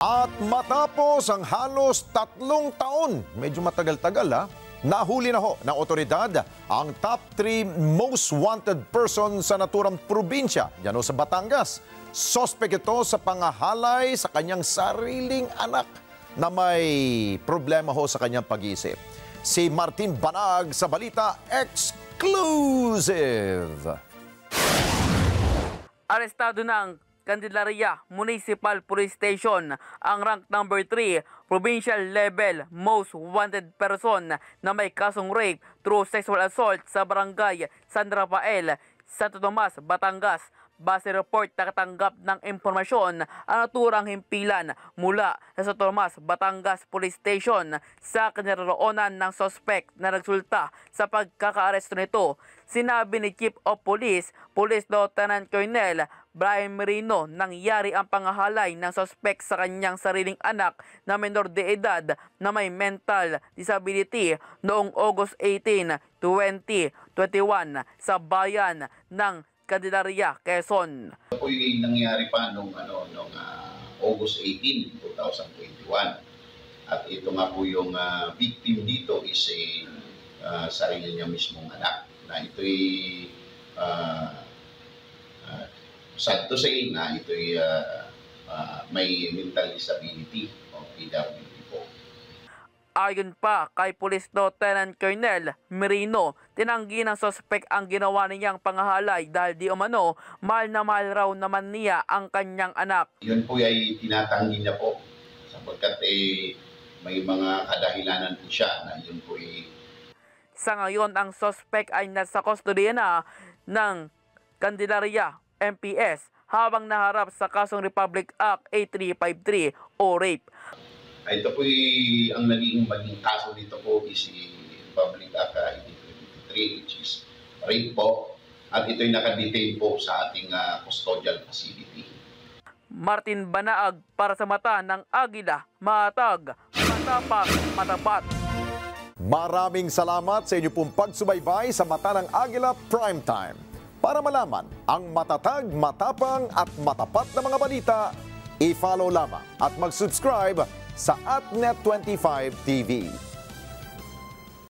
At matapos ang halos 3 taon, medyo matagal-tagal nahuli na ho ng otoridad ang top 3 most wanted person sa naturang probinsya, yan sa Batangas. Sospek ito sa pangahalay sa kanyang sariling anak na may problema ho sa kanyang pag-iisip. Si Martin Banag sa Balita Exclusive. Arestado ng Candelaria Municipal Police Station ang rank number 3 provincial level most wanted person na may kasong rape through sexual assault sa barangay San Rafael, Santo Tomas, Batangas. Base report, nakatanggap ng impormasyon ang naturang himpilan mula sa Santo Tomas, Batangas Police Station sa kinaroroonan ng suspect na nagsulta sa pagkakaaresto nito. Sinabi ni Chief of Police, Police Lieutenant Colonel Brian Merino, nangyari ang pangahalay ng suspect sa kanyang sariling anak na menor de edad na may mental disability noong August 18, 2021 sa bayan ng Candelaria, Quezon. Ito po yung nangyari pa noong August 18, 2021. At ito nga po yung victim dito is sarili niya mismong anak. Na ito'y sad to say na ito'y may mental disability o PWD po. Ayon pa kay Police Lieutenant Colonel Merino, tinanggi ng suspect ang ginawa niyang pangahalay dahil di umano mahal na mahal raw naman niya ang kanyang anak. Yun po ay tinatanggi niya po sapagkat may mga kadahilanan po siya na yun po Sa ngayon, ang suspect ay nasa kustodiya na ng Candelaria MPS habang naharap sa kasong Republic Act 8353 o rape. Ito po ang maging kaso dito po is Republic Act 8353, which is rape po. At ito'y nakadetain po sa ating custodial facility. Martin Banaag para sa Mata ng Agila, matag, matapang, matapat. Maraming salamat sa inyo pong pagsubaybay sa Mata ng Agila Primetime. Para malaman ang matatag, matapang at matapat na mga balita, i-follow lamang at mag-subscribe sa @Net25 TV.